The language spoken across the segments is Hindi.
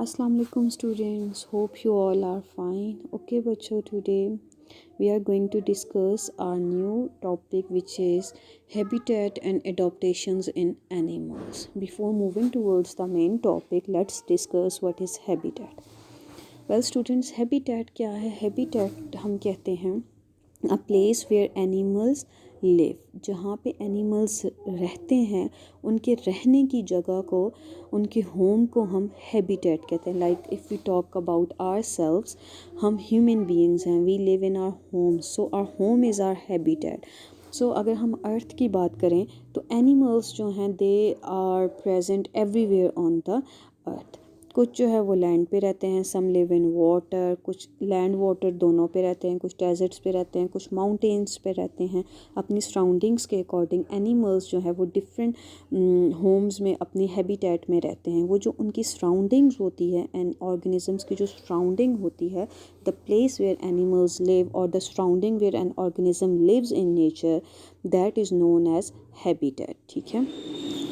Assalamu alaikum students, hope you all are fine. Okay बच्चों, today we are going to discuss our new topic which is habitat and adaptations in animals. Before moving towards the main topic, let's discuss what is habitat. Well students, habitat क्या है? Habitat हम कहते हैं a place where animals live, जहाँ पे एनिमल्स रहते हैं, उनके रहने की जगह को, उनके होम को हम हैबिटेट कहते हैं. Like if we talk about ourselves, हम ह्यूमन बीइंग्स हैं, we live in our home, so our home is our habitat. So अगर हम अर्थ की बात करें तो एनिमल्स जो हैं they are present everywhere on the earth. कुछ जो है वो लैंड पे रहते हैं, सम लिव इन वाटर, कुछ लैंड वाटर दोनों पे रहते हैं, कुछ डेजर्ट्स पे रहते हैं, कुछ माउंटेन्स पे रहते हैं. अपनी सराउंडिंग्स के अकॉर्डिंग एनिमल्स जो है वो डिफरेंट होम्स में अपनी हैबिटेट में रहते हैं. वो जो उनकी सराउंडिंग्स होती है एंड ऑर्गेनिजम्स की जो सराउंडिंग होती है, the place where animals live और the surrounding where an organism lives in nature, that is known as habitat. ठीक है,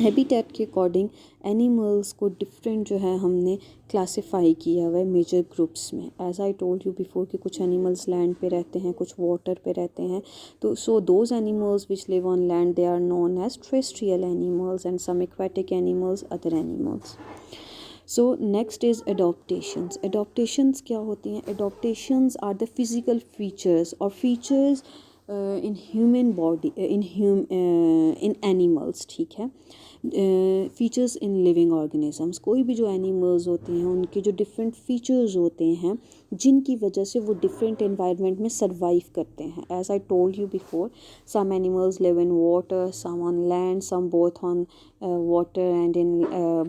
हैबिटेट के अकॉर्डिंग एनिमल्स को डिफरेंट जो है हमने क्लासिफाई किया हुआ है मेजर ग्रुप्स में. As I told you before कि कुछ एनिमल्स लैंड पे रहते हैं, कुछ वाटर पे रहते हैं. तो so those animals which live on land they are known as terrestrial animals and some aquatic animals, other animals. So next is adaptations. Adaptations क्या होती हैं? Adaptations are the physical features और features in human body, in animals. ठीक है, फीचर्स इन लिविंग ऑर्गेनिजम्स. कोई भी जो एनिमल्स होते हैं उनके जो डिफरेंट फीचर्स होते हैं जिनकी वजह से वो डिफरेंट एनवायरनमेंट में सर्वाइव करते हैं. As I told you before, some animals live in water, some on land, some both on water and in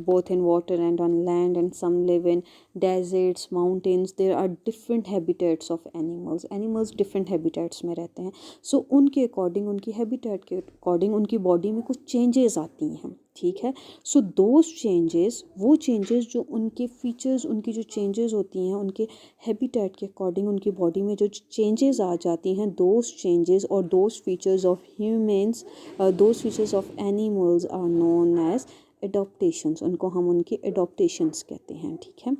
both in water and on land, and some live in deserts, mountains. There are different habitats of animals. Animals different habitats में रहते हैं. So उनके अकॉर्डिंग, उनकी हैबिटेट के अकॉर्डिंग उनकी बॉडी में कुछ चेंजेस आती हैं. ठीक है, सो दोज चेंजेस, वो चेंजेस जो उनके फीचर्स, उनकी जो चेंजेस होती हैं उनके हैबिटेट के अकॉर्डिंग उनकी बॉडी में जो चेंजेस आ जाती हैं, दोज चेंजेस और those features of humans, those features of animals are known as adaptations. उनको हम उनके एडॉप्टेशंस कहते हैं. ठीक है,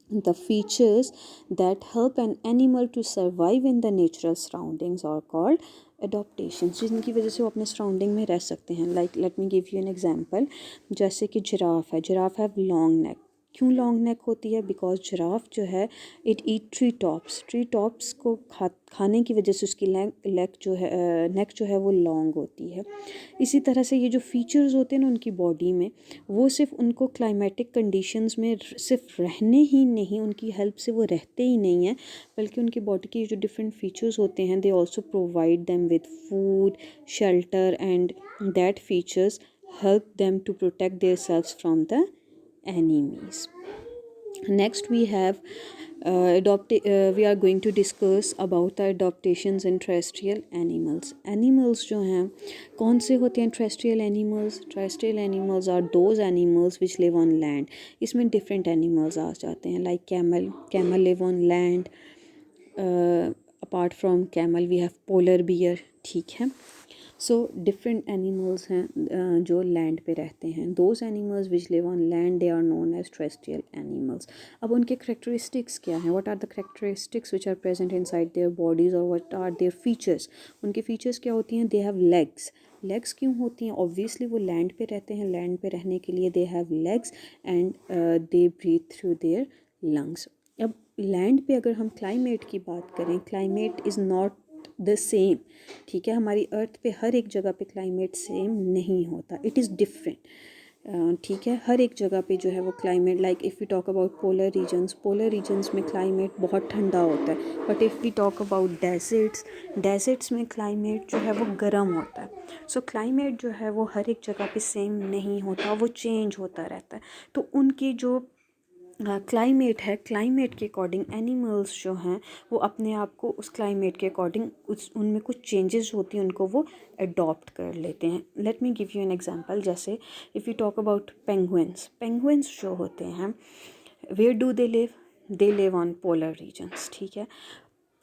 the features that help an animal to survive in the natural surroundings are called adaptations, जिनकी वजह से वो अपने सराउंडिंग में रह सकते हैं. Like late me give you an example. जैसे कि जिराफ है, जिराफ हैव लॉन्ग नेक. क्यों लॉन्ग नेक होती है? बिकॉज जिराफ जो है इट ईट ट्री टॉप्स को खाने की वजह से उसकी नेक जो है वो लॉन्ग होती है. इसी तरह से ये जो फीचर्स होते हैं ना उनकी बॉडी में, वो सिर्फ उनको क्लाइमेटिक कंडीशंस में सिर्फ रहने ही नहीं, उनकी हेल्प से वो रहते ही नहीं हैं, बल्कि उनकी बॉडी के जो डिफरेंट फीचर्स होते हैं they also provide them with food, shelter, and that features help them to protect themselves from the enemies. Next we have we are going to discuss about the adaptations in terrestrial animals. Animals जो हैं कौन से होते हैं terrestrial animals? Terrestrial animals are those animals which live on land. इसमें different animals आ जाते हैं, like camel live on land. Apart from camel we have polar bear. ठीक है, सो डिफरेंट एनिमल्स हैं जो लैंड पे रहते हैं. Those animals which live on land they are known as terrestrial animals. अब उनके करेक्टरिस्टिक्स क्या हैं? What are the characteristics which are present inside their bodies, और व्हाट आर देयर फीचर्स? उनके फीचर्स क्या होती हैं? They have legs. लेग्स क्यों होती हैं? ऑब्वियसली वो लैंड पे रहते हैं, लैंड पे रहने के लिए they have legs and they breathe through their lungs. अब लैंड पे अगर हम क्लाइमेट की बात करें, climate is not the same. ठीक है, हमारी अर्थ पे हर एक जगह पे क्लाइमेट सेम नहीं होता, इट इज़ डिफरेंट. ठीक है, हर एक जगह पे जो है वो climate, like if we talk about polar regions में क्लाइमेट बहुत ठंडा होता है. But if we talk about deserts में क्लाइमेट जो है वो गर्म होता है. सो क्लाइमेट जो है वो हर एक जगह पे सेम नहीं होता, वो चेंज होता रहता है. तो उनकी जो क्लाइमेट है, क्लाइमेट के अकॉर्डिंग एनिमल्स जो हैं वो अपने आप को उस क्लाइमेट के अकॉर्डिंग उनमें कुछ चेंजेस होती हैं, उनको वो अडॉप्ट कर लेते हैं. Let me give you an example. जैसे if you talk about penguins जो होते हैं, where do they live? They live on polar regions. ठीक है,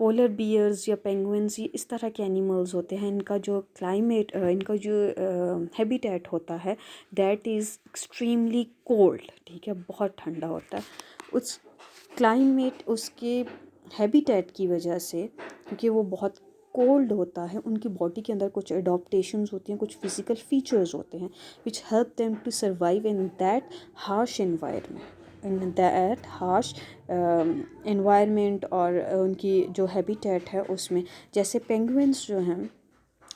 पोलर बियर्स या पेंगुइन्स, ये इस तरह के एनिमल्स होते हैं, इनका जो क्लाइमेट, इनका जो हैबिटेट होता है दैट इज़ एक्सट्रीमली कोल्ड, ठीक है, बहुत ठंडा होता है। उस क्लाइमेट, उसके हैबिटेट की वजह से, क्योंकि वो बहुत कोल्ड होता है, उनकी बॉडी के अंदर कुछ एडॉप्टेशंस होती हैं, कुछ फिजिकल फीचर्स होते हैं which help them to survive in that harsh environment, in that harsh environment, और उनकी जो हैबिटेट है उसमें। जैसे पेंगुइन्स जो हैं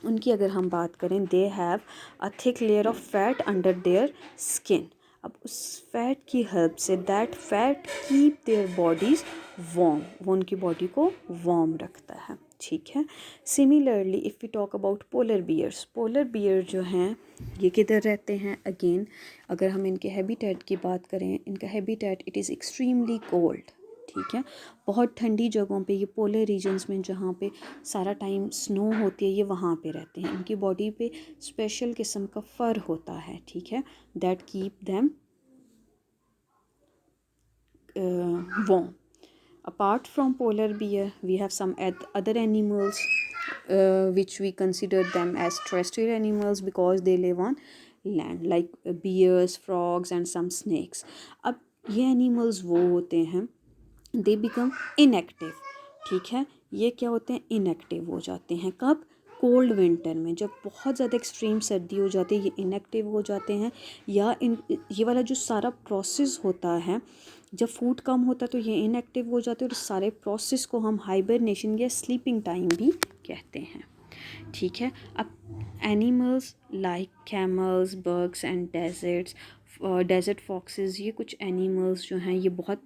उनकी अगर हम बात करें, they have a thick layer of fat under their skin. अब उस फैट की हेल्प से, that fat keep their bodies warm, वो उनकी बॉडी को वार्म रखता है, ठीक है। Similarly if we talk about polar bears, polar bear जो हैं ये किधर रहते हैं? अगेन अगर हम इनके हैबिटेट की बात करें, इनका habitat it is extremely cold, ठीक है, बहुत ठंडी जगहों पे, ये पोलर रीजन्स में जहाँ पे सारा टाइम स्नो होती है, ये वहाँ पे रहते हैं। इनकी बॉडी पे स्पेशल किस्म का फर होता है, ठीक है, that keep them warm. Apart from polar bear, we have some other animals which we consider them as terrestrial animals because they live on land, like bears, frogs and some snakes. अब ये animals वो होते हैं, they become inactive, ठीक है, ये क्या होते हैं? इनएक्टिव हो जाते हैं। कब? कोल्ड विंटर में, जब बहुत ज़्यादा एक्सट्रीम सर्दी हो जाती है, ये इनएक्टिव हो जाते हैं। या ये वाला जो सारा प्रोसेस होता है, जब फूड कम होता है तो ये इनएक्टिव हो जाते हैं, और सारे प्रोसेस को हम हाइबरनेशन या स्लीपिंग टाइम भी कहते हैं, ठीक है। अब animals like camels, birds and desert foxes, ये कुछ एनिमल्स जो हैं ये बहुत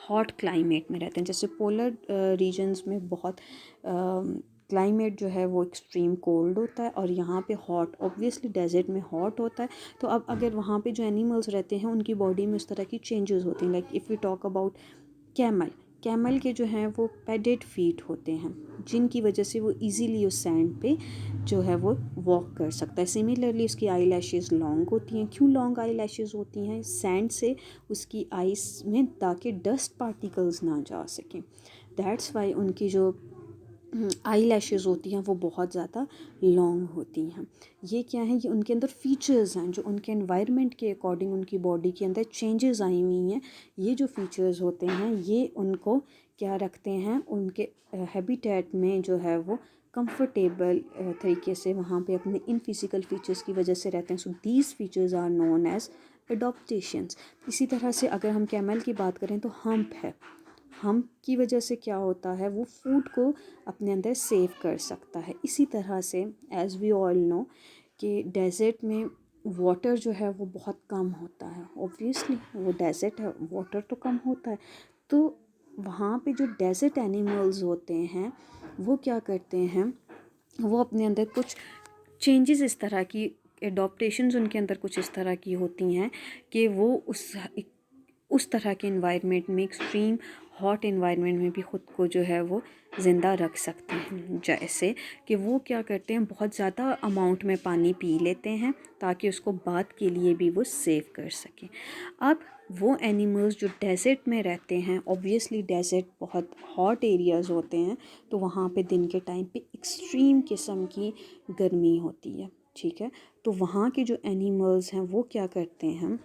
हॉट क्लाइमेट में रहते हैं। जैसे पोलर रीजन्स में बहुत क्लाइमेट जो है वो एक्सट्रीम कोल्ड होता है, और यहाँ पे हॉट, ऑब्वियसली डेजर्ट में हॉट होता है। तो अब अगर वहाँ पे जो एनिमल्स रहते हैं उनकी बॉडी में उस तरह की चेंजेस होती हैं। Like if you talk about camel, camel के जो हैं वो पैडेड फीट होते हैं, जिनकी वजह से वो इजीली उस सैंड पे जो है वो वॉक कर सकता है। सिमिलरली उसकी आई लैशेज़ लॉन्ग होती हैं। क्यों लॉन्ग आई लैशेज़ होती हैं? सैंड से उसकी आइस में ताकि डस्ट पार्टिकल्स ना जा सकें, दैट्स वाई उनकी जो आई लैशेज़ होती हैं वो बहुत ज़्यादा लॉन्ग होती हैं। ये क्या है? ये उनके अंदर फीचर्स हैं जो उनके एनवायरनमेंट के अकॉर्डिंग उनकी बॉडी के अंदर चेंजेस आई हुई हैं। ये जो फीचर्स होते हैं ये उनको क्या रखते हैं? उनके हैबिटेट में जो है वो कंफर्टेबल तरीके से वहाँ पे अपने इन फिज़िकल फीचर्स की वजह से रहते हैं। So these features are known as adaptations. इसी तरह से अगर हम कैमल की बात करें तो हम्प है, हम्प की वजह से क्या होता है? वो फूड को अपने अंदर सेव कर सकता है। इसी तरह से एज़ वी ऑल नो कि डेज़र्ट में वाटर जो है वो बहुत कम होता है। ऑब्वियसली वो डेज़र्ट है, वाटर तो कम होता है। तो वहाँ पे जो डेज़र्ट एनिमल्स होते हैं वो क्या करते हैं? वो अपने अंदर कुछ चेंजेस इस तरह की, एडॉप्टेशंस उनके अंदर कुछ इस तरह की होती हैं कि वो उस तरह के इन्वायरमेंट में, एक्सट्रीम हॉट इन्वायरमेंट में भी ख़ुद को जो है वो ज़िंदा रख सकते हैं। जैसे कि वो क्या करते हैं? बहुत ज़्यादा अमाउंट में पानी पी लेते हैं ताकि उसको बाद के लिए भी वो सेव कर सकें। अब वो एनिमल्स जो डेज़र्ट में रहते हैं, ऑब्वियसली डेज़र्ट बहुत हॉट एरियाज़ होते हैं, तो वहाँ पे दिन के टाइम पे एक्सट्रीम किस्म की गर्मी होती है, ठीक है। तो वहाँ के जो एनिमल्स हैं वो क्या करते हैं?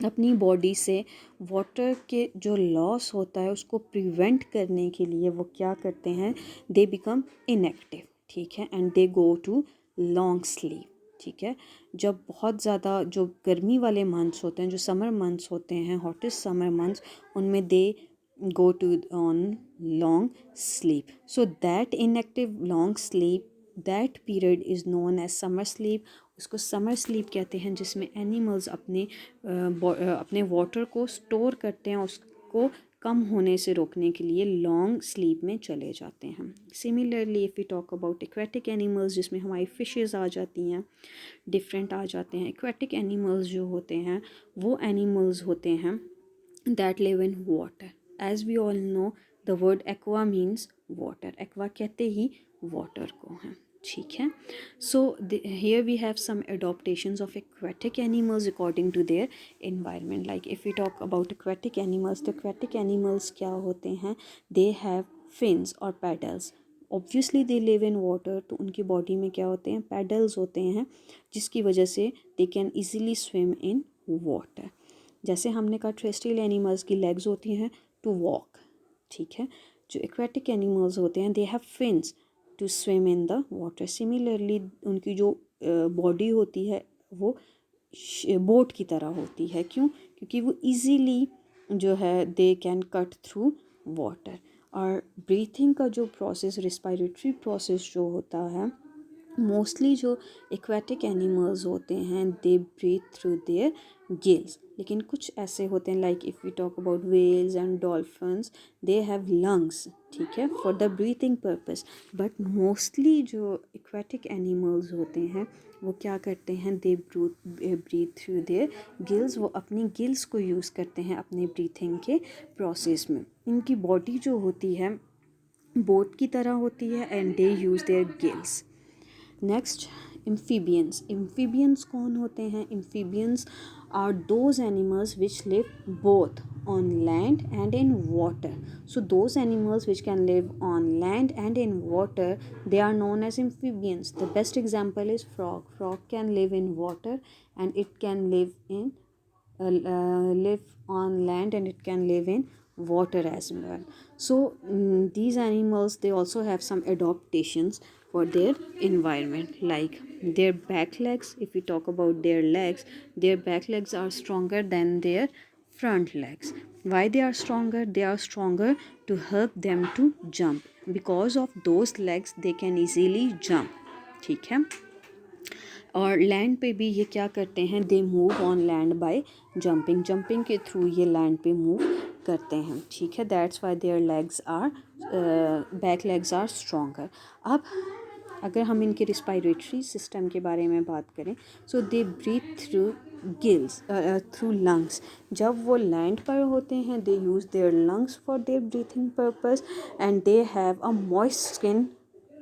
अपनी बॉडी से वाटर के जो लॉस होता है उसको प्रिवेंट करने के लिए वो क्या करते हैं? दे बिकम इनएक्टिव, ठीक है, and they go to long sleep, ठीक है। जब बहुत ज़्यादा जो गर्मी वाले मंथ्स होते हैं, जो समर मंथ्स होते हैं, हॉटेस्ट समर मंथ्स, उनमें दे go to on long sleep. So that inactive long sleep, that period is known as summer sleep. उसको समर स्लीप कहते हैं, जिसमें एनिमल्स अपने वाटर को स्टोर करते हैं, उसको कम होने से रोकने के लिए लॉन्ग स्लीप में चले जाते हैं। Similarly if we talk about aquatic animals, जिसमें हमारी फिशेस आ जाती हैं, डिफरेंट आ जाते हैं। एक्वेटिक एनिमल्स जो होते हैं वो एनिमल्स होते हैं that live in water. As we all know the word aqua means water, aqua कहते ही वाटर को हैं, ठीक है। सो here we have some adaptations of aquatic animals according to their environment. Like if we talk about aquatic animals, तो aquatic animals क्या होते हैं? They have फिन्स और paddles. Obviously they live in water, तो उनकी बॉडी में क्या होते हैं, पैडल्स होते हैं, जिसकी वजह से they can easily swim in water. जैसे हमने कहा टेरेस्ट्रियल एनिमल्स की लेग्स होती हैं टू वॉक, ठीक है। जो एक्वेटिक एनिमल्स होते हैं they have fins to swim in the water. Similarly उनकी जो बॉडी होती है वो बोट की तरह होती है। क्यों? क्योंकि वो इजीली जो है they can cut through water. और ब्रीथिंग का जो प्रोसेस, रिस्पायरेटरी प्रोसेस जो होता है, मोस्टली जो एक्वेटिक एनिमल्स होते हैं they breathe through their gills. लेकिन कुछ ऐसे होते हैं like if we talk about whales and dolphins, they have lungs, ठीक है, for the breathing purpose. But mostly जो एक्वेटिक एनिमल्स होते हैं वो क्या करते हैं, they breathe through their gills. वो अपनी गिल्स को यूज़ करते हैं अपने ब्रीथिंग के प्रोसेस में। इनकी बॉडी जो होती है बोट की तरह होती है and they use their gills. Next, amphibians. Amphibians कौन होते हैं? Amphibians are those animals which live both on land and in water. So those animals which can live on land and in water, they are known as amphibians. The best example is frog. Frog can live in water and it can live on land and it can live in water as well. So these animals, they also have some adaptations for their environment, like their back legs. If we talk about their back legs are stronger than their front legs. Why they are stronger? They are stronger to help them to jump. Because of those legs they can easily jump, ठीक है। और लैंड पे भी ये क्या करते हैं, they move on land by jumping के थ्रू ये लैंड पे मूव करते हैं, ठीक है। That's why their legs are back legs are stronger. अब अगर हम इनके रिस्पायरेटरी सिस्टम के बारे में बात करें, so they breathe through gills, through lungs. जब वो लैंड पर होते हैं they use their lungs for their breathing purpose and they have a moist skin,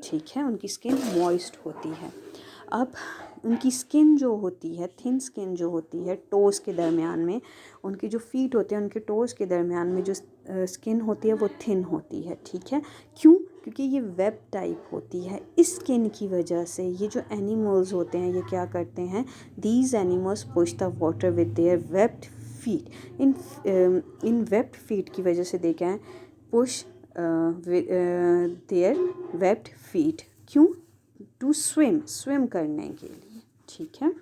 ठीक है, उनकी स्किन मॉइस्ट होती है। अब उनकी स्किन जो होती है, थिन स्किन जो होती है टोज़ के दरमियान में, उनके जो फीट होते हैं उनके टोज़ के दरमियान में जो स्किन होती है वो थिन होती है, ठीक है। क्यों? क्योंकि ये वेब टाइप होती है। इस स्किन की वजह से ये जो एनिमल्स होते हैं ये क्या करते हैं, these animals push the water with their webbed feet. इन वेब्ड फीट की वजह से they can push their webbed feet. क्यों? टू स्विम करने के लिए, ठीक है।